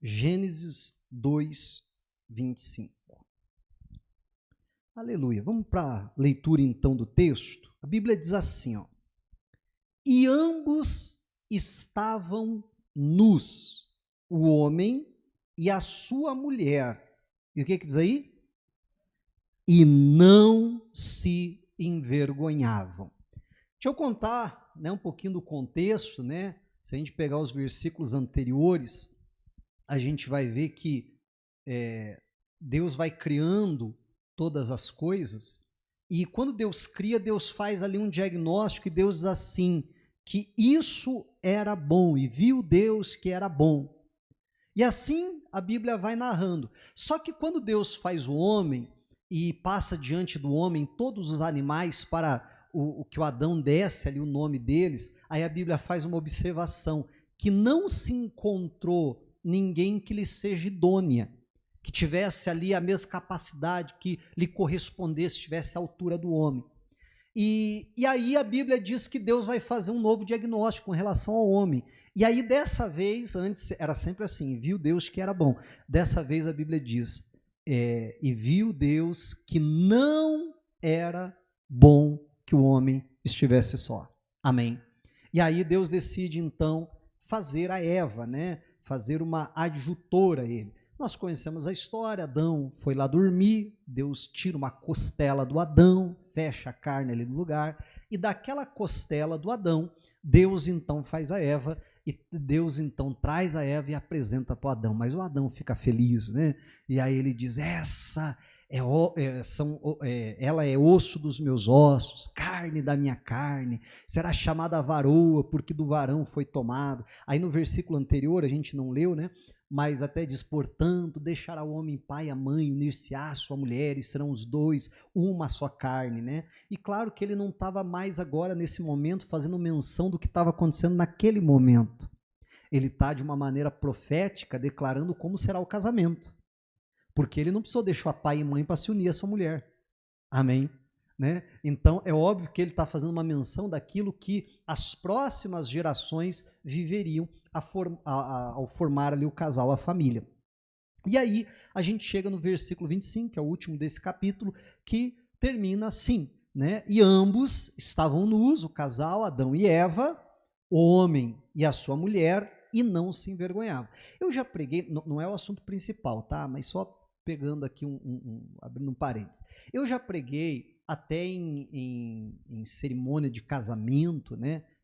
Gênesis 2, 25. Aleluia. Vamos para a leitura então do texto. A Bíblia diz assim, ó: e ambos estavam nus, o homem e a sua mulher. E o que diz aí? E não se envergonhavam. Deixa eu contar, um pouquinho do contexto, Se a gente pegar os versículos anteriores, a gente vai ver que Deus vai criando todas as coisas, e quando Deus cria, Deus faz ali um diagnóstico, e Deus diz assim, que isso era bom, e viu Deus que era bom. E assim a Bíblia vai narrando. Só que quando Deus faz o homem, e passa diante do homem todos os animais para o que o Adão desce ali o nome deles, aí a Bíblia faz uma observação, que não se encontrou ninguém que lhe seja idônea, que tivesse ali a mesma capacidade, que lhe correspondesse, tivesse a altura do homem. E aí a Bíblia diz que Deus vai fazer um novo diagnóstico com relação ao homem. E aí dessa vez, antes era sempre assim, viu Deus que era bom. Dessa vez a Bíblia diz, e viu Deus que não era bom que o homem estivesse só. Amém. E aí Deus decide então fazer a Eva, fazer uma adjutora a ele. Nós conhecemos a história, Adão foi lá dormir, Deus tira uma costela do Adão, fecha a carne ali no lugar, e daquela costela do Adão, Deus então faz a Eva, e Deus então traz a Eva e apresenta para o Adão, mas o Adão fica feliz, E aí ele diz, ela é osso dos meus ossos, carne da minha carne, será chamada varoa, porque do varão foi tomado. Aí no versículo anterior, a gente não leu, mas até diz, portanto, deixará o homem pai e a mãe, unir-se-á a sua mulher, e serão os dois uma só carne, E claro que ele não estava mais agora, nesse momento, fazendo menção do que estava acontecendo naquele momento. Ele está, de uma maneira profética, declarando como será o casamento. Porque ele não precisou deixar pai e mãe para se unir à sua mulher. Amém? Então, é óbvio que ele está fazendo uma menção daquilo que as próximas gerações viveriam ao formar ali o casal, a família. E aí, a gente chega no versículo 25, que é o último desse capítulo, que termina assim, E ambos estavam nus, o casal, Adão e Eva, o homem e a sua mulher, e não se envergonhavam. Eu já preguei, não é o assunto principal, tá? Mas só pegando aqui, abrindo um parênteses. Eu já preguei até em cerimônia de casamento,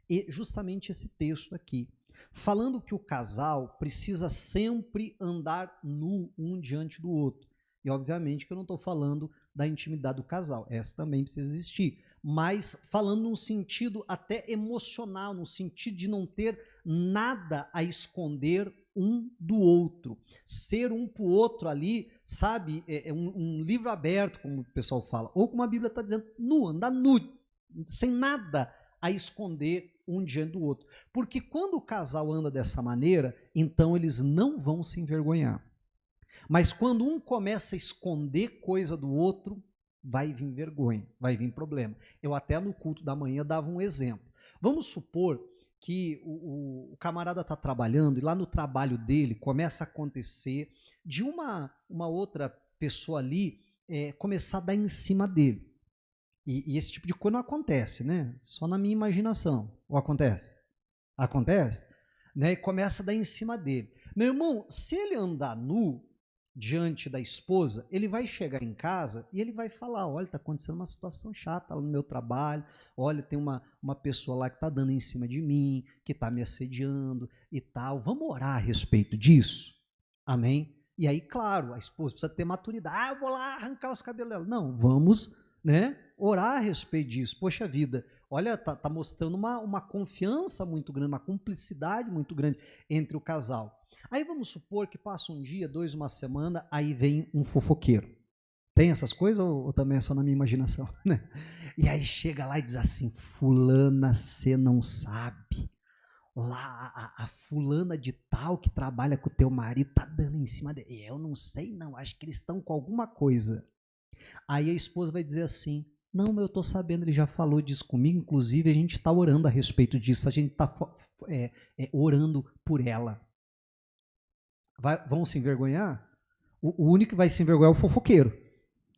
e justamente esse texto aqui, falando que o casal precisa sempre andar nu um diante do outro. E obviamente que eu não estou falando da intimidade do casal, essa também precisa existir, mas falando num sentido até emocional, no sentido de não ter nada a esconder um do outro, ser um para o outro ali, sabe, um livro aberto, como o pessoal fala, ou como a Bíblia está dizendo, nu, andar nu, sem nada a esconder um diante do outro, porque quando o casal anda dessa maneira, então eles não vão se envergonhar, mas quando um começa a esconder coisa do outro, vai vir vergonha, vai vir problema. Eu até no culto da manhã dava um exemplo, vamos supor que o camarada está trabalhando e lá no trabalho dele começa a acontecer de uma outra pessoa ali começar a dar em cima dele. E esse tipo de coisa não acontece, Só na minha imaginação. Ou acontece? Acontece? E começa a dar em cima dele. Meu irmão, se ele andar nu diante da esposa, ele vai chegar em casa e ele vai falar, olha, está acontecendo uma situação chata lá no meu trabalho, olha, tem uma pessoa lá que está dando em cima de mim, que está me assediando e tal, vamos orar a respeito disso? Amém? E aí, claro, a esposa precisa ter maturidade, eu vou lá arrancar os cabelos dela. Não, vamos, orar a respeito disso. Poxa vida, olha, tá mostrando uma confiança muito grande, uma cumplicidade muito grande entre o casal. Aí vamos supor que passa um dia, 2, uma semana, aí vem um fofoqueiro. Tem essas coisas ou também é só na minha imaginação? E aí chega lá e diz assim, fulana, você não sabe, lá a fulana de tal que trabalha com o teu marido tá dando em cima dele. Eu não sei não, acho que eles estão com alguma coisa. Aí a esposa vai dizer assim, não, eu estou sabendo, ele já falou disso comigo, inclusive a gente está orando a respeito disso, a gente está orando por ela. Vão se envergonhar? O único que vai se envergonhar é o fofoqueiro.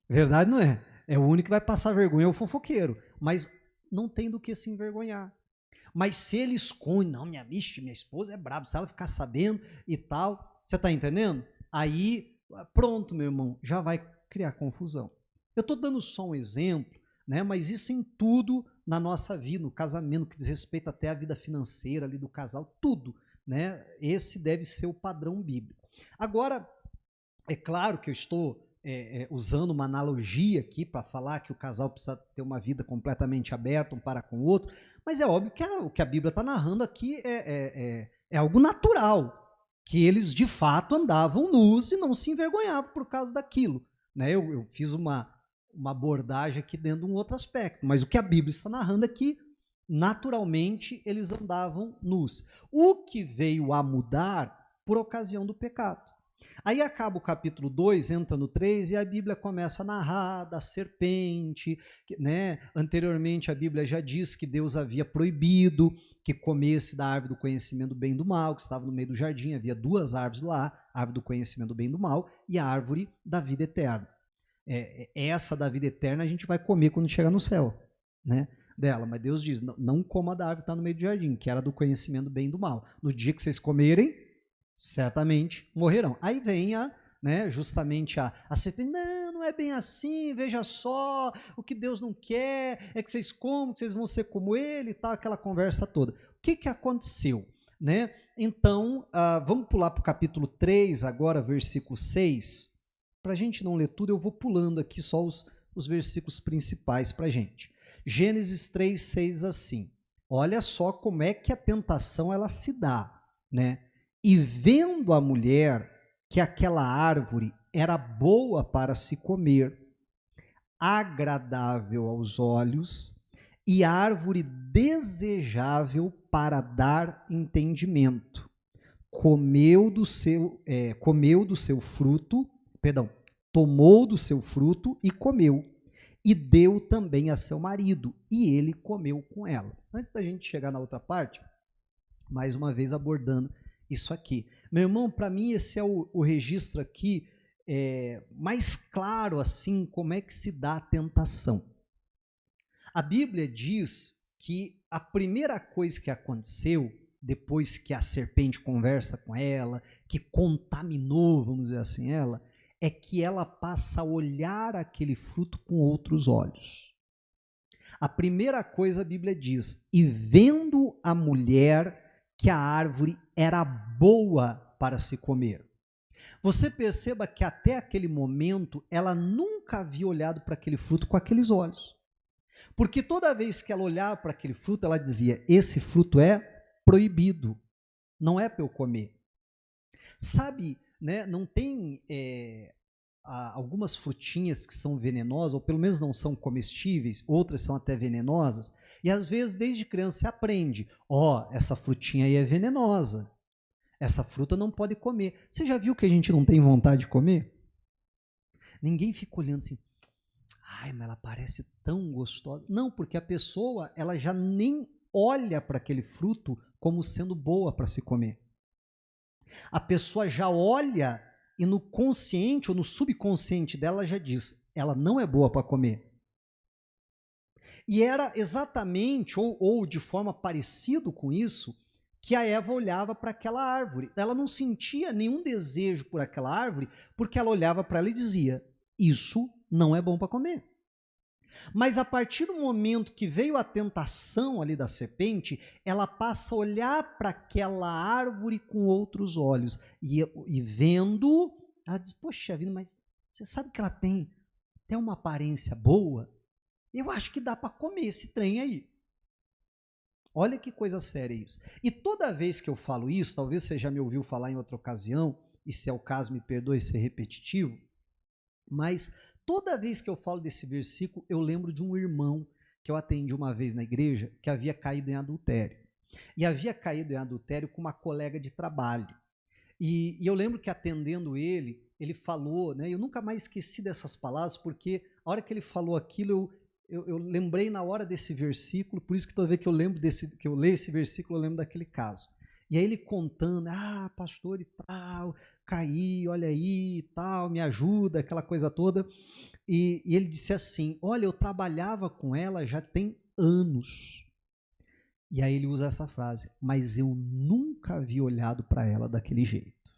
Verdade não é? É o único que vai passar vergonha, é o fofoqueiro. Mas não tem do que se envergonhar. Mas se ele esconde, não, minha esposa é braba, se ela ficar sabendo e tal, você está entendendo? Aí, pronto, meu irmão, já vai criar confusão. Eu estou dando só um exemplo, né? Mas isso em tudo na nossa vida, no casamento, que diz respeito até à vida financeira ali do casal, tudo, né? Esse deve ser o padrão bíblico. Agora, é claro que eu estou usando uma analogia aqui para falar que o casal precisa ter uma vida completamente aberta um para com o outro, mas é óbvio que o que a Bíblia está narrando aqui é algo natural, que eles de fato andavam nus e não se envergonhavam por causa daquilo. Né? Eu fiz uma abordagem aqui dentro de um outro aspecto, mas o que a Bíblia está narrando aqui, naturalmente eles andavam nus. O que veio a mudar por ocasião do pecado. Aí acaba o capítulo 2, entra no 3 e a Bíblia começa a narrar da serpente, né? Anteriormente a Bíblia já diz que Deus havia proibido que comesse da árvore do conhecimento do bem e do mal, que estava no meio do jardim, havia duas árvores lá, a árvore do conhecimento do bem e do mal e a árvore da vida eterna. Essa da vida eterna a gente vai comer quando chegar no céu, né? Dela, mas Deus diz, não coma da árvore que está no meio do jardim, que era do conhecimento do bem e do mal. No dia que vocês comerem, certamente morrerão. Aí vem justamente a serpente, não é bem assim, veja só, o que Deus não quer é que vocês comam, que vocês vão ser como ele e tal, aquela conversa toda. O que aconteceu? Né? Então, vamos pular para o capítulo 3 agora, versículo 6. Para a gente não ler tudo, eu vou pulando aqui só os versículos principais para a gente. Gênesis 3, 6 assim. Olha só como é que a tentação ela se dá, né? E vendo a mulher que aquela árvore era boa para se comer, agradável aos olhos e árvore desejável para dar entendimento, tomou do seu fruto e comeu, e deu também a seu marido, e ele comeu com ela. Antes da gente chegar na outra parte, mais uma vez abordando isso aqui. Meu irmão, para mim esse é o registro aqui mais claro assim, como é que se dá a tentação. A Bíblia diz que a primeira coisa que aconteceu, depois que a serpente conversa com ela, que contaminou, vamos dizer assim, ela, é que ela passa a olhar aquele fruto com outros olhos. A primeira coisa a Bíblia diz, e vendo a mulher que a árvore era boa para se comer. Você perceba que até aquele momento ela nunca havia olhado para aquele fruto com aqueles olhos. Porque toda vez que ela olhava para aquele fruto, ela dizia, esse fruto é proibido, não é para eu comer. Sabe, né, não tem algumas frutinhas que são venenosas, ou pelo menos não são comestíveis, outras são até venenosas, e às vezes desde criança você aprende, essa frutinha aí é venenosa, essa fruta não pode comer. Você já viu que a gente não tem vontade de comer? Ninguém fica olhando assim, mas ela parece tão gostosa. Não, porque a pessoa ela já nem olha para aquele fruto como sendo boa para se comer. A pessoa já olha e no consciente ou no subconsciente dela já diz, ela não é boa para comer. E era exatamente, ou de forma parecida com isso, que a Eva olhava para aquela árvore. Ela não sentia nenhum desejo por aquela árvore, porque ela olhava para ela e dizia, isso não é bom para comer. Mas a partir do momento que veio a tentação ali da serpente, ela passa a olhar para aquela árvore com outros olhos. E vendo, ela diz, poxa vida, mas você sabe que ela tem até uma aparência boa? Eu acho que dá para comer esse trem aí. Olha que coisa séria isso. E toda vez que eu falo isso, talvez você já me ouviu falar em outra ocasião, e se é o caso, me perdoe ser repetitivo, mas toda vez que eu falo desse versículo, eu lembro de um irmão que eu atendi uma vez na igreja, que havia caído em adultério. E havia caído em adultério com uma colega de trabalho. E eu lembro que atendendo ele falou, né? Eu nunca mais esqueci dessas palavras, porque a hora que ele falou aquilo, eu lembrei na hora desse versículo, por isso que toda vez que eu leio esse versículo, eu lembro daquele caso. E aí ele contando, pastor e tal, caí, olha aí, tal, me ajuda, aquela coisa toda. E ele disse assim, olha, eu trabalhava com ela já tem anos. E aí ele usa essa frase, mas eu nunca havia olhado para ela daquele jeito.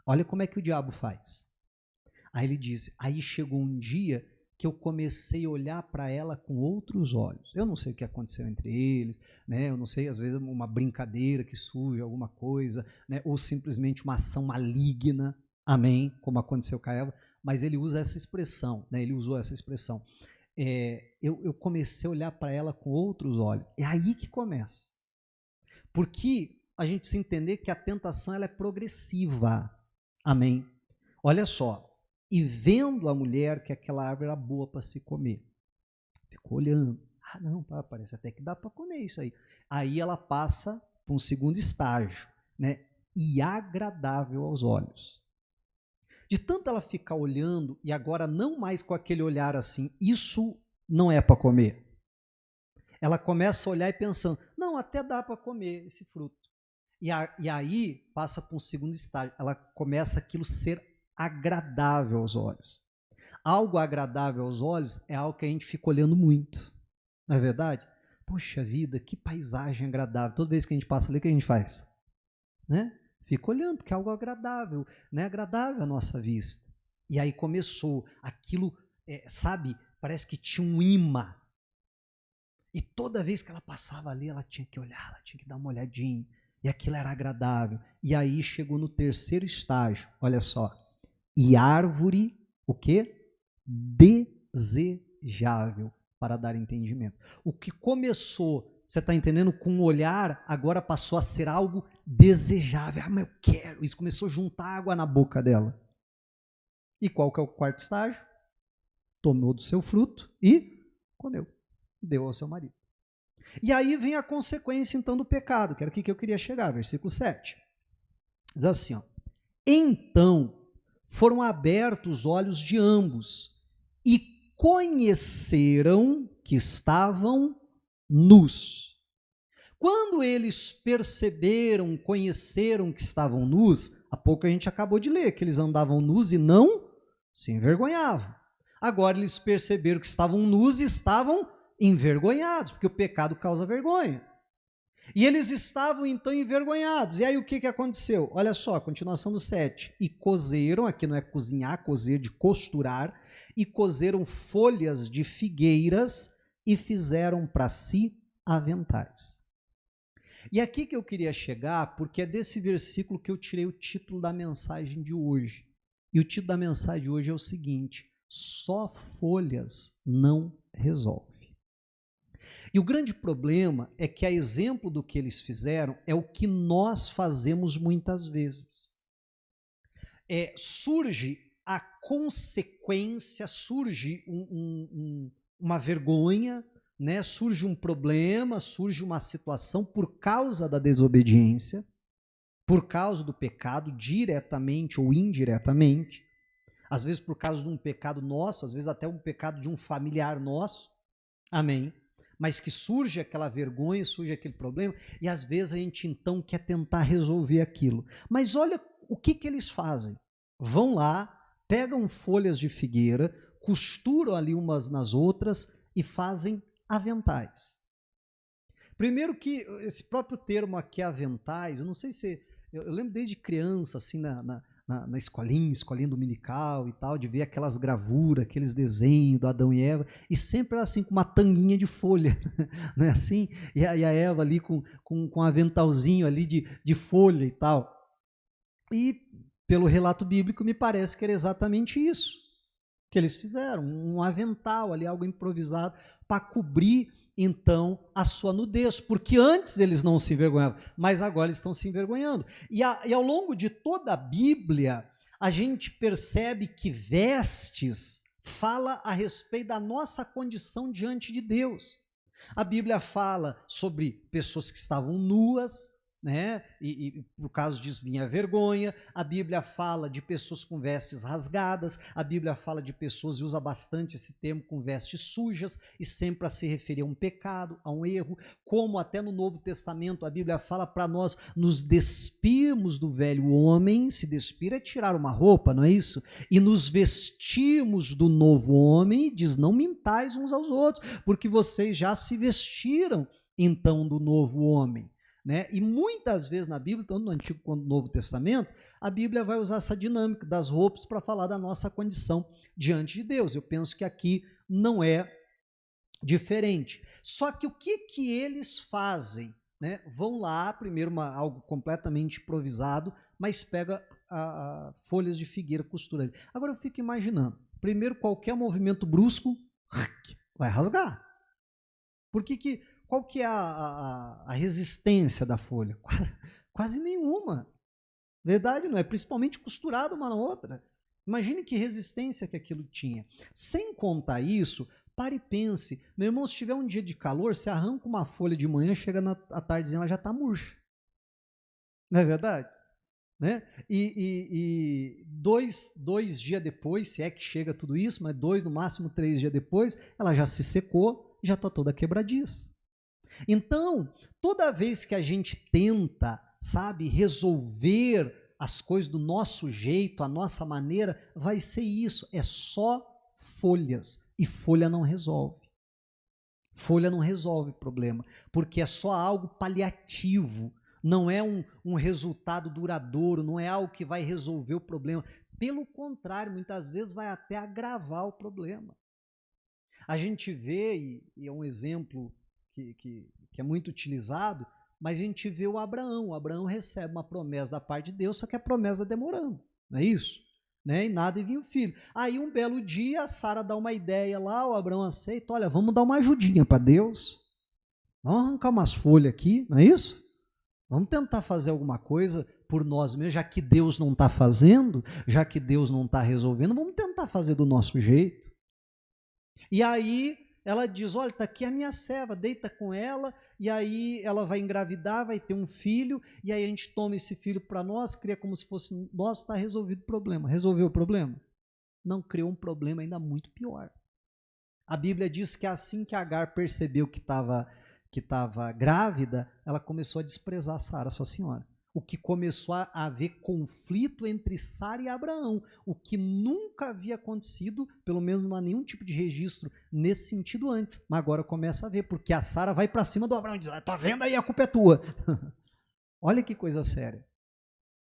Olha como é que o diabo faz. Aí ele disse, aí chegou um dia que eu comecei a olhar para ela com outros olhos. Eu não sei o que aconteceu entre eles, né? Eu não sei, às vezes uma brincadeira que surge, alguma coisa, né? Ou simplesmente uma ação maligna, amém, como aconteceu com a Eva, mas ele usa essa expressão, né? Ele usou essa expressão. Eu comecei a olhar para ela com outros olhos. É aí que começa. Porque a gente precisa entender que a tentação ela é progressiva, amém. Olha só, e vendo a mulher que aquela árvore era boa para se comer. Ficou olhando. Ah, não, parece até que dá para comer isso aí. Aí ela passa para um segundo estágio, né? E agradável aos olhos. De tanto ela ficar olhando, e agora não mais com aquele olhar assim, isso não é para comer. Ela começa a olhar e pensando, não, até dá para comer esse fruto. E aí passa para um segundo estágio, ela começa aquilo ser agradável aos olhos. Algo agradável aos olhos é algo que a gente fica olhando muito, não é verdade? Poxa vida, que paisagem agradável. Toda vez que a gente passa ali, o que a gente faz? Né? Fica olhando, porque é algo agradável, né? Agradável à nossa vista. E aí começou aquilo, sabe, parece que tinha um imã. E toda vez que ela passava ali, ela tinha que olhar, ela tinha que dar uma olhadinha. E aquilo era agradável. E aí chegou no terceiro estágio, olha só. E árvore, o quê? Desejável para dar entendimento. O que começou, você está entendendo, com um olhar, agora passou a ser algo desejável. Ah, mas eu quero. Isso começou a juntar água na boca dela. E qual que é o quarto estágio? Tomou do seu fruto e comeu. Deu ao seu marido. E aí vem a consequência, então, do pecado, que era aqui que eu queria chegar, versículo 7. Diz assim, ó. Então foram abertos os olhos de ambos e conheceram que estavam nus. Quando eles perceberam, conheceram que estavam nus, há pouco a gente acabou de ler que eles andavam nus e não se envergonhavam. Agora eles perceberam que estavam nus e estavam envergonhados, porque o pecado causa vergonha. E eles estavam então envergonhados. E aí o que aconteceu? Olha só, a continuação do 7. E cozeram, aqui não é cozinhar, cozer de costurar, e cozeram folhas de figueiras e fizeram para si aventais. E aqui que eu queria chegar, porque é desse versículo que eu tirei o título da mensagem de hoje. E o título da mensagem de hoje é o seguinte: só folhas não resolve. E o grande problema é que, a exemplo do que eles fizeram, é o que nós fazemos muitas vezes. Surge a consequência, surge uma vergonha, né? Surge um problema, surge uma situação por causa da desobediência, por causa do pecado, diretamente ou indiretamente, às vezes por causa de um pecado nosso, às vezes até um pecado de um familiar nosso, amém? Mas que surge aquela vergonha, surge aquele problema, e às vezes a gente então quer tentar resolver aquilo. Mas olha o que eles fazem. Vão lá, pegam folhas de figueira, costuram ali umas nas outras e fazem aventais. Primeiro que esse próprio termo aqui, aventais, eu não sei se... Eu lembro desde criança, assim, na escolinha dominical e tal, de ver aquelas gravuras, aqueles desenhos do Adão e Eva, e sempre era assim, com uma tanguinha de folha, né, assim, e a Eva ali com um aventalzinho ali de folha e tal. E, pelo relato bíblico, me parece que era exatamente isso que eles fizeram, um avental ali, algo improvisado, para cobrir, então, a sua nudez, porque antes eles não se envergonhavam, mas agora eles estão se envergonhando. E ao longo de toda a Bíblia, a gente percebe que vestes fala a respeito da nossa condição diante de Deus. A Bíblia fala sobre pessoas que estavam nuas, né? E por causa disso vinha a vergonha. A Bíblia fala de pessoas com vestes rasgadas, a Bíblia fala de pessoas, e usa bastante esse termo, com vestes sujas, e sempre a se referir a um pecado, a um erro, como até no Novo Testamento a Bíblia fala para nós nos despirmos do velho homem. Se despir é tirar uma roupa, não é isso? E nos vestimos do novo homem, e diz, não mintais uns aos outros, porque vocês já se vestiram então do novo homem. Né? E muitas vezes na Bíblia, tanto no Antigo quanto no Novo Testamento, a Bíblia vai usar essa dinâmica das roupas para falar da nossa condição diante de Deus. Eu penso que aqui não é diferente. Só que o que eles fazem? Né? Vão lá, primeiro algo completamente improvisado, mas pega folhas de figueira, costura. Agora eu fico imaginando, primeiro qualquer movimento brusco vai rasgar. Qual que é a resistência da folha? Quase nenhuma. Verdade, não é? Principalmente costurado uma na outra. Imagine que resistência que aquilo tinha. Sem contar isso, pare e pense. Meu irmão, se tiver um dia de calor, você arranca uma folha de manhã, chega à tardezinha, ela já está murcha. Não é verdade? Né? E dois dias depois, se é que chega tudo isso, mas 2, no máximo 3 dias depois, ela já se secou, já está toda quebradiça. Então, toda vez que a gente tenta, sabe, resolver as coisas do nosso jeito, a nossa maneira, vai ser isso, é só folhas, e folha não resolve. Folha não resolve problema, porque é só algo paliativo, não é um resultado duradouro, não é algo que vai resolver o problema. Pelo contrário, muitas vezes vai até agravar o problema. A gente vê, e é um exemplo que é muito utilizado, mas a gente vê o Abraão. O Abraão recebe uma promessa da parte de Deus, só que a promessa está demorando, não é isso? Né? E nada, e vinha o filho. Aí um belo dia a Sara dá uma ideia lá, o Abraão aceita, olha, vamos dar uma ajudinha para Deus, vamos arrancar umas folhas aqui, não é isso? Vamos tentar fazer alguma coisa por nós mesmos, já que Deus não está fazendo, já que Deus não está resolvendo, vamos tentar fazer do nosso jeito. E aí ela diz, olha, está aqui a minha serva, deita com ela, e aí ela vai engravidar, vai ter um filho, e aí a gente toma esse filho para nós, cria como se fosse, nossa, está resolvido o problema. Resolveu o problema? Não, criou um problema ainda muito pior. A Bíblia diz que assim que Agar percebeu que estava grávida, ela começou a desprezar Sara, sua senhora. O que começou a haver conflito entre Sara e Abraão, o que nunca havia acontecido, pelo menos não há nenhum tipo de registro nesse sentido antes, mas agora começa a ver, porque a Sara vai para cima do Abraão e diz, tá vendo aí, a culpa é tua. Olha que coisa séria.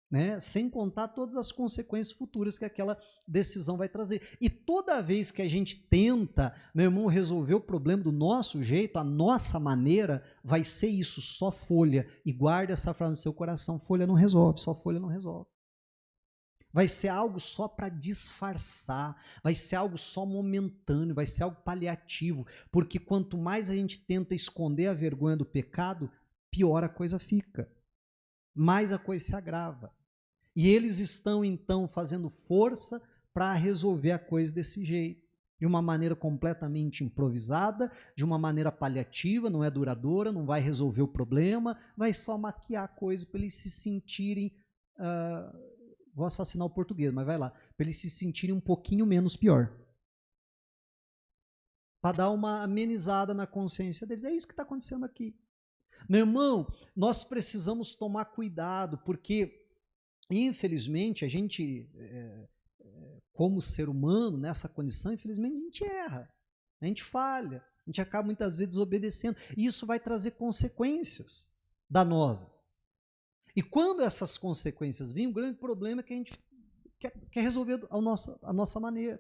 Né? Sem contar todas as consequências futuras que aquela decisão vai trazer. E toda vez que a gente tenta, meu irmão, resolver o problema do nosso jeito, a nossa maneira, vai ser isso, só folha. E guarde essa frase no seu coração, folha não resolve, só folha não resolve. Vai ser algo só para disfarçar, vai ser algo só momentâneo, vai ser algo paliativo, porque quanto mais a gente tenta esconder a vergonha do pecado, pior a coisa fica. Mais a coisa se agrava. E eles estão, então, fazendo força para resolver a coisa desse jeito, de uma maneira completamente improvisada, de uma maneira paliativa, não é duradoura, não vai resolver o problema, vai só maquiar a coisa para eles se sentirem, vou assassinar o português, mas vai lá, para eles se sentirem um pouquinho menos pior. Para dar uma amenizada na consciência deles. É isso que está acontecendo aqui. Meu irmão, nós precisamos tomar cuidado, porque infelizmente a gente, como ser humano, nessa condição, infelizmente a gente erra, a gente falha, a gente acaba muitas vezes desobedecendo, e isso vai trazer consequências danosas. E quando essas consequências vêm, o grande problema é que a gente quer resolver a nossa maneira.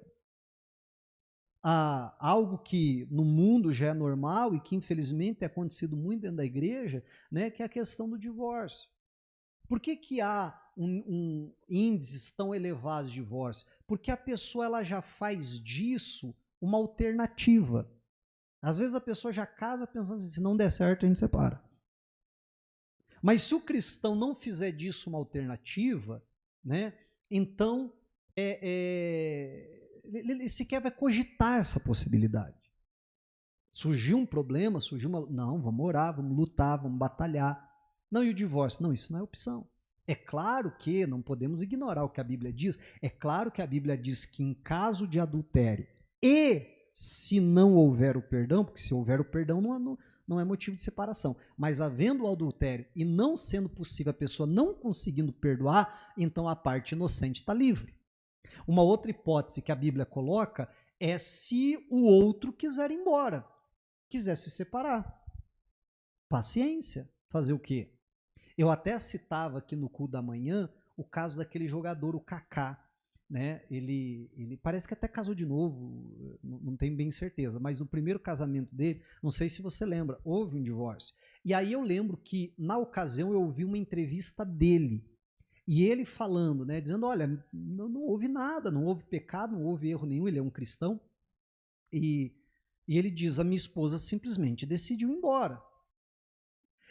Algo que no mundo já é normal e que infelizmente tem acontecido muito dentro da igreja, né, que é a questão do divórcio. Por que há índices tão elevados de divórcio? Porque a pessoa ela já faz disso uma alternativa. Às vezes a pessoa já casa pensando assim, se não der certo a gente separa. Mas se o cristão não fizer disso uma alternativa, né, então ele sequer vai cogitar essa possibilidade. Surgiu um problema, não, vamos orar, vamos lutar, vamos batalhar. Não, e o divórcio? Não, isso não é opção. É claro que não podemos ignorar o que a Bíblia diz. É claro que a Bíblia diz que em caso de adultério e se não houver o perdão, porque se houver o perdão não é motivo de separação, mas havendo o adultério e não sendo possível a pessoa não conseguindo perdoar, então a parte inocente está livre. Uma outra hipótese que a Bíblia coloca é se o outro quiser ir embora, quiser se separar. Paciência. Fazer o quê? Eu até citava aqui no culto da manhã o caso daquele jogador, o Kaká, né? Ele parece que até casou de novo, não tenho bem certeza, mas no primeiro casamento dele, não sei se você lembra, houve um divórcio. E aí eu lembro que, na ocasião, eu ouvi uma entrevista dele, e ele falando, né, dizendo, olha, não houve nada, não houve pecado, não houve erro nenhum, ele é um cristão, e ele diz, a minha esposa simplesmente decidiu ir embora.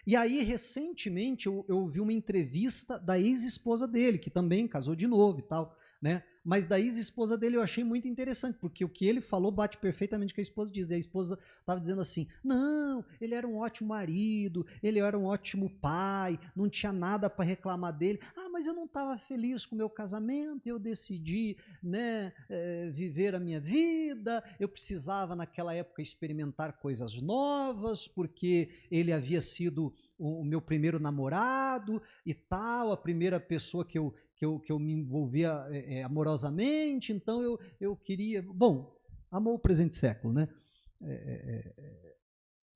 E aí, recentemente, eu ouvi uma entrevista da ex-esposa dele, que também casou de novo e tal, né? Mas da ex-esposa dele eu achei muito interessante, porque o que ele falou bate perfeitamente com o que a esposa diz. E a esposa estava dizendo assim, não, ele era um ótimo marido, ele era um ótimo pai, não tinha nada para reclamar dele. Ah, mas eu não estava feliz com o meu casamento, eu decidi, né, viver a minha vida, eu precisava naquela época experimentar coisas novas, porque ele havia sido o meu primeiro namorado e tal, a primeira pessoa que eu me envolvia amorosamente, então eu queria... Bom, amou o presente século, né?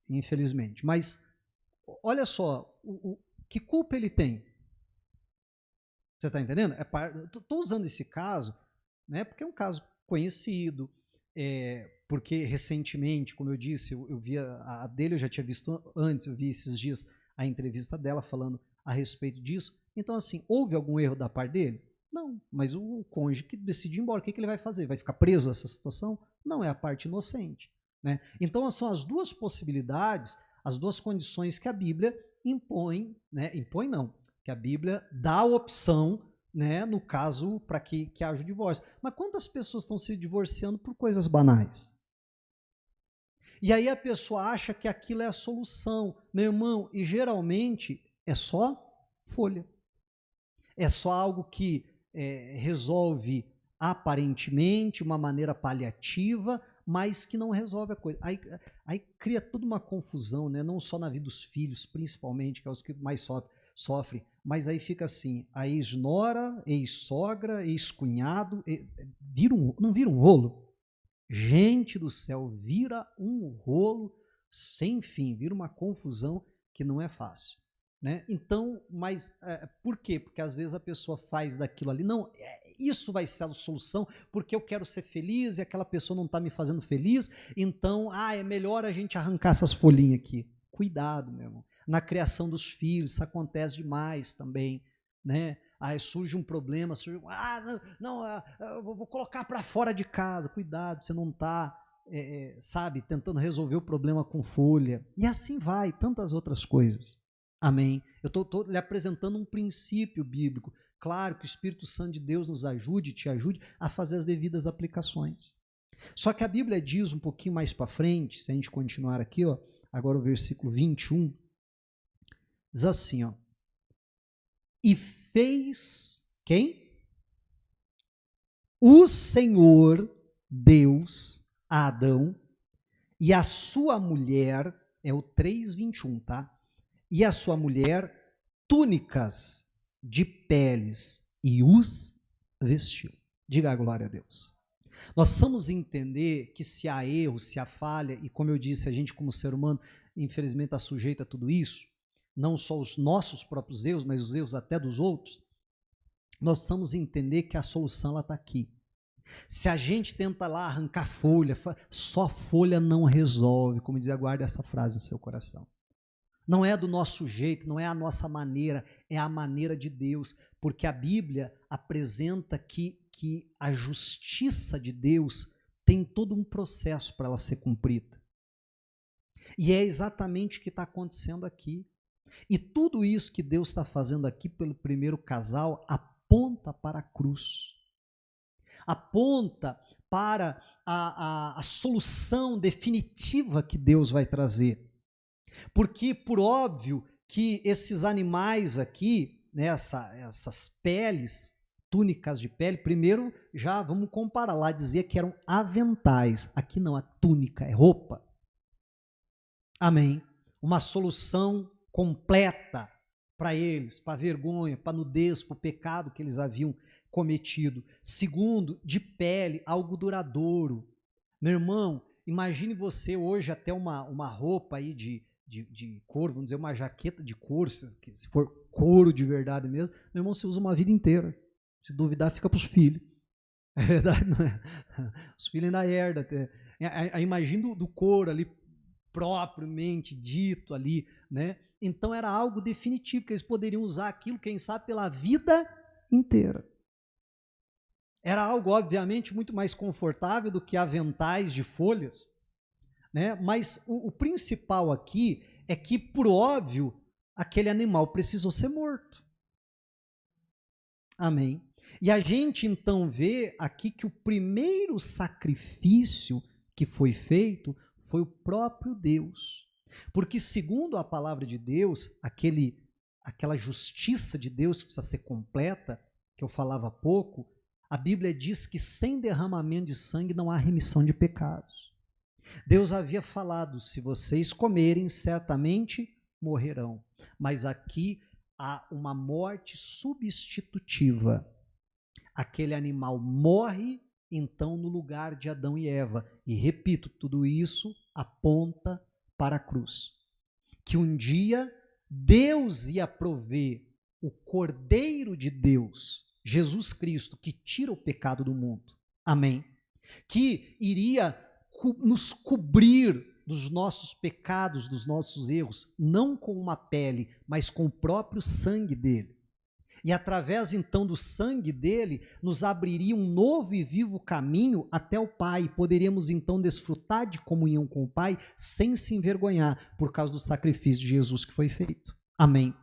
Infelizmente. Mas, olha só, que culpa ele tem? Você está entendendo? Estou usando esse caso, né, porque é um caso conhecido, porque recentemente, como eu disse, eu vi a dele, eu já tinha visto antes, eu vi esses dias a entrevista dela falando a respeito disso. Então, assim, houve algum erro da parte dele? Não, mas o cônjuge que decidiu ir embora, o que ele vai fazer? Vai ficar preso a essa situação? Não, é a parte inocente, né? Então, são as duas possibilidades, as duas condições que a Bíblia impõe, né? Impõe não, que a Bíblia dá a opção, né, no caso, para que haja o divórcio. Mas quantas pessoas estão se divorciando por coisas banais? E aí a pessoa acha que aquilo é a solução, meu irmão, e geralmente é só folha. É só algo que resolve aparentemente, uma maneira paliativa, mas que não resolve a coisa. Aí cria toda uma confusão, né? Não só na vida dos filhos, principalmente, que é os que mais sofrem, mas aí fica assim, a ex-nora, ex-sogra, ex-cunhado, não vira um rolo? Gente do céu, vira um rolo sem fim, vira uma confusão que não é fácil, né? Então, mas por quê? Porque às vezes a pessoa faz daquilo ali, não, isso vai ser a solução, porque eu quero ser feliz e aquela pessoa não está me fazendo feliz, então, é melhor a gente arrancar essas folhinhas aqui. Cuidado, meu irmão. Na criação dos filhos, isso acontece demais também, né? Aí surge um problema, eu vou colocar para fora de casa. Cuidado, você não está, sabe, tentando resolver o problema com folha. E assim vai, tantas outras coisas. Amém? Eu estou lhe apresentando um princípio bíblico. Claro que o Espírito Santo de Deus nos ajude, te ajude a fazer as devidas aplicações. Só que a Bíblia diz um pouquinho mais para frente, se a gente continuar aqui, ó, agora o versículo 21, diz assim, ó, e fez quem? O Senhor Deus a Adão e a sua mulher, é o 3:21, tá? E a sua mulher túnicas de peles e os vestiu. Diga a glória a Deus. Nós precisamos entender que se há erro, se há falha, e como eu disse, a gente como ser humano, infelizmente está sujeito a tudo isso, não só os nossos próprios erros, mas os erros até dos outros, nós precisamos entender que a solução está aqui. Se a gente tenta lá arrancar folha, só folha não resolve, como dizia, guarde essa frase no seu coração. Não é do nosso jeito, não é a nossa maneira, é a maneira de Deus, porque a Bíblia apresenta que a justiça de Deus tem todo um processo para ela ser cumprida. E é exatamente o que está acontecendo aqui. E tudo isso que Deus está fazendo aqui pelo primeiro casal aponta para a cruz. Aponta para a solução definitiva que Deus vai trazer. Porque, por óbvio, que esses animais aqui, né, essas peles, túnicas de pele, primeiro já vamos comparar, lá dizia que eram aventais, aqui não, a túnica é roupa. Amém. Uma solução completa para eles, para a vergonha, para a nudez, para o pecado que eles haviam cometido. Segundo, de pele, algo duradouro. Meu irmão, imagine você hoje até uma roupa aí de couro, vamos dizer, uma jaqueta de couro, se for couro de verdade mesmo, meu irmão, você usa uma vida inteira. Se duvidar, fica para os filhos. É verdade, não é? Os filhos ainda herdam até. Imagina do couro ali, propriamente dito ali, né? Então era algo definitivo, que eles poderiam usar aquilo, quem sabe, pela vida inteira. Era algo, obviamente, muito mais confortável do que aventais de folhas, né? Mas o principal aqui é que, por óbvio, aquele animal precisou ser morto. Amém. E a gente então vê aqui que o primeiro sacrifício que foi feito foi o próprio Deus. Porque, segundo a palavra de Deus, aquela justiça de Deus que precisa ser completa, que eu falava há pouco, a Bíblia diz que sem derramamento de sangue não há remissão de pecados. Deus havia falado, se vocês comerem, certamente morrerão. Mas aqui há uma morte substitutiva. Aquele animal morre, então, no lugar de Adão e Eva. E repito, tudo isso aponta para a cruz. Que um dia Deus ia prover o Cordeiro de Deus, Jesus Cristo, que tira o pecado do mundo. Amém? Que iria nos cobrir dos nossos pecados, dos nossos erros, não com uma pele, mas com o próprio sangue dele. E através então do sangue dele, nos abriria um novo e vivo caminho até o Pai. Poderíamos então desfrutar de comunhão com o Pai sem se envergonhar por causa do sacrifício de Jesus que foi feito. Amém.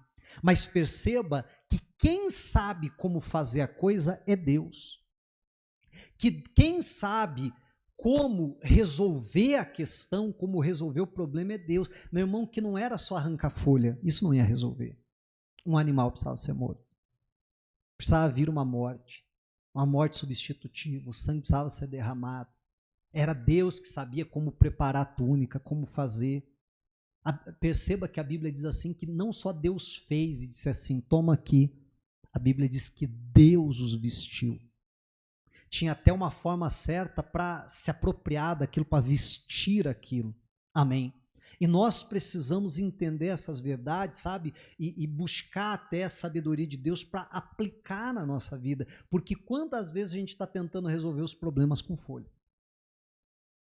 Mas perceba que quem sabe como fazer a coisa é Deus. Que quem sabe como resolver a questão, como resolver o problema é Deus. Meu irmão, que não era só arrancar folha, isso não ia resolver. Um animal precisava ser morto. Precisava vir uma morte substitutiva, o sangue precisava ser derramado. Era Deus que sabia como preparar a túnica, como fazer. Perceba que a Bíblia diz assim, que não só Deus fez e disse assim, toma aqui. A Bíblia diz que Deus os vestiu. Tinha até uma forma certa para se apropriar daquilo, para vestir aquilo. Amém. E nós precisamos entender essas verdades, sabe? E buscar até a sabedoria de Deus para aplicar na nossa vida. Porque quantas vezes a gente está tentando resolver os problemas com folha?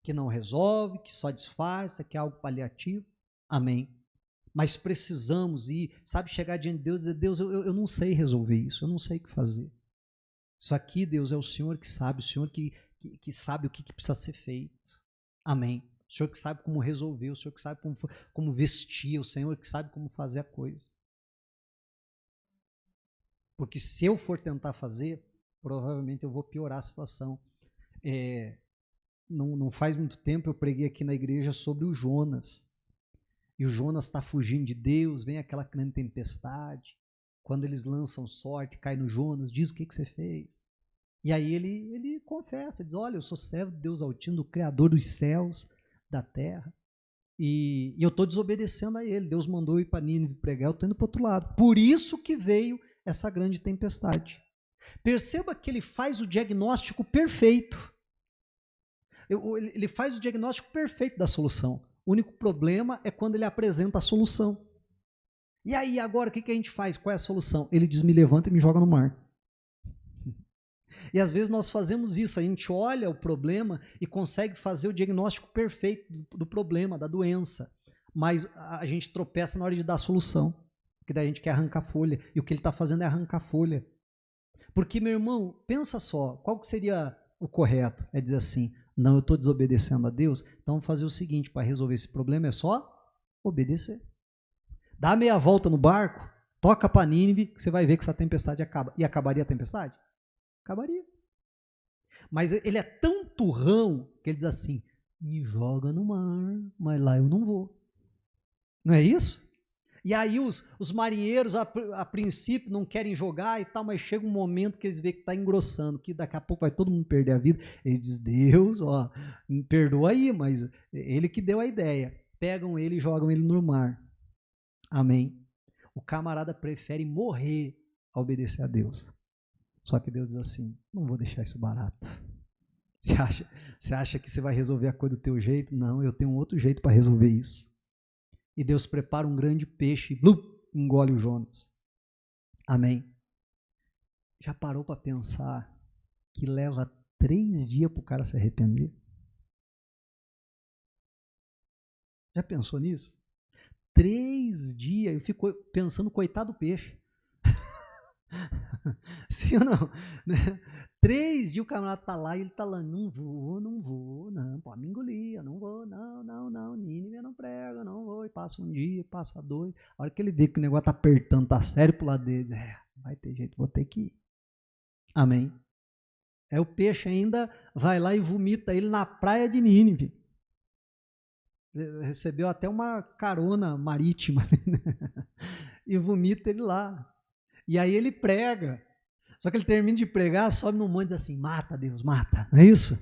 Que não resolve, que só disfarça, que é algo paliativo. Amém. Mas precisamos ir, sabe, chegar diante de Deus e dizer, Deus, eu não sei resolver isso, eu não sei o que fazer. Isso aqui, Deus, é o Senhor que sabe, o Senhor que sabe o que precisa ser feito. Amém. O Senhor que sabe como resolver, o Senhor que sabe como vestir, o Senhor que sabe como fazer a coisa. Porque se eu for tentar fazer, provavelmente eu vou piorar a situação. Não faz muito tempo eu preguei aqui na igreja sobre o Jonas. E o Jonas está fugindo de Deus, vem aquela grande tempestade. Quando eles lançam sorte, cai no Jonas, diz o que você fez. E aí ele confessa, diz, olha, eu sou servo de Deus Altíssimo, do Criador dos céus, da terra, e eu estou desobedecendo a ele. Deus mandou eu ir para Nínive pregar, eu estou indo para o outro lado. Por isso que veio essa grande tempestade. Perceba que ele faz o diagnóstico perfeito. Ele faz o diagnóstico perfeito da solução. O único problema é quando ele apresenta a solução. E aí, agora, o que a gente faz? Qual é a solução? Ele diz, me levanta e me joga no mar. E às vezes nós fazemos isso, a gente olha o problema e consegue fazer o diagnóstico perfeito do problema, da doença, mas a gente tropeça na hora de dar a solução, porque daí a gente quer arrancar folha, e o que ele está fazendo é arrancar folha. Porque, meu irmão, pensa só, qual que seria o correto? É dizer assim, não, eu estou desobedecendo a Deus, então vamos fazer o seguinte, para resolver esse problema é só obedecer. Dá meia volta no barco, toca para Nínive, que você vai ver que essa tempestade acaba. E acabaria a tempestade? Acabaria. Mas ele é tão turrão que ele diz assim, me joga no mar, mas lá eu não vou. Não é isso? E aí os marinheiros, a princípio, não querem jogar e tal, mas chega um momento que eles veem que está engrossando, que daqui a pouco vai todo mundo perder a vida. Eles dizem, Deus, ó, me perdoa aí, mas ele que deu a ideia. Pegam ele e jogam ele no mar. Amém. O camarada prefere morrer a obedecer a Deus. Só que Deus diz assim, não vou deixar isso barato. Você acha que você vai resolver a coisa do teu jeito? Não, eu tenho um outro jeito para resolver isso. E Deus prepara um grande peixe e engole o Jonas. Amém. Já parou para pensar que leva 3 dias para o cara se arrepender? Já pensou nisso? 3 dias, eu fico pensando, coitado do peixe. Sim ou não? 3 dias o camarada está lá e ele está lá, não vou, não, pode me engolir, eu não vou, não, Nínive eu não prego, não vou, e passa um dia, passa 2, a hora que ele vê que o negócio está apertando, está sério pro lado dele, vai ter jeito, vou ter que ir. Amém. Aí o peixe ainda vai lá e vomita ele na praia de Nínive. Recebeu até uma carona marítima e vomita ele lá. E aí ele prega. Só que ele termina de pregar, sobe no monte e diz assim, mata Deus, mata. Não é isso?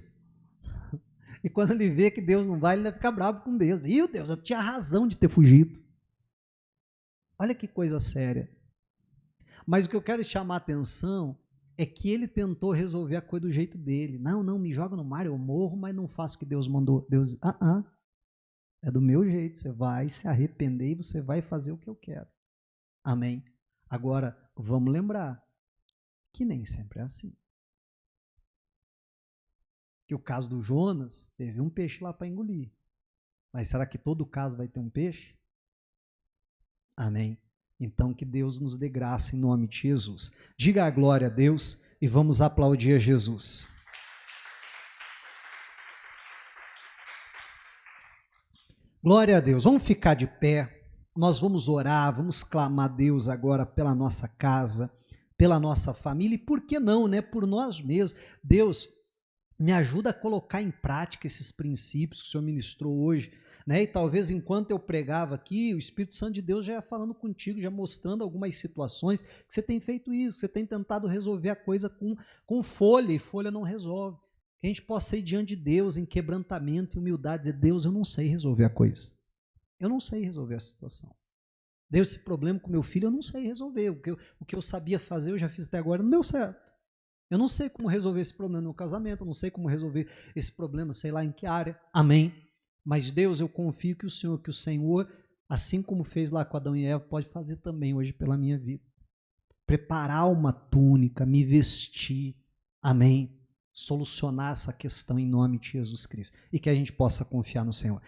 E quando ele vê que Deus não vai, ele vai ficar bravo com Deus. Meu Deus, eu tinha razão de ter fugido. Olha que coisa séria. Mas o que eu quero chamar a atenção é que ele tentou resolver a coisa do jeito dele. Não, me joga no mar, eu morro, mas não faço o que Deus mandou. Deus, é do meu jeito, você vai se arrepender e você vai fazer o que eu quero. Amém. Agora, vamos lembrar que nem sempre é assim. Que o caso do Jonas teve um peixe lá para engolir. Mas será que todo caso vai ter um peixe? Amém. Então que Deus nos dê graça em nome de Jesus. Diga a glória a Deus e vamos aplaudir a Jesus. Glória a Deus. Vamos ficar de pé. Nós vamos orar, vamos clamar a Deus agora pela nossa casa, pela nossa família e por que não, né? Por nós mesmos. Deus, me ajuda a colocar em prática esses princípios que o Senhor ministrou hoje, né? E talvez enquanto eu pregava aqui, o Espírito Santo de Deus já ia falando contigo, já mostrando algumas situações que você tem feito isso, você tem tentado resolver a coisa com folha, e folha não resolve. Que a gente possa ir diante de Deus em quebrantamento e humildade, dizer, Deus, eu não sei resolver a coisa. Eu não sei resolver a situação. Deus, esse problema com meu filho, eu não sei resolver. O que eu sabia fazer, eu já fiz até agora, não deu certo. Eu não sei como resolver esse problema no meu casamento, eu não sei como resolver esse problema, sei lá em que área. Amém. Mas Deus, eu confio que o Senhor, assim como fez lá com Adão e Eva, pode fazer também hoje pela minha vida. Preparar uma túnica, me vestir. Amém. Solucionar essa questão em nome de Jesus Cristo. E que a gente possa confiar no Senhor.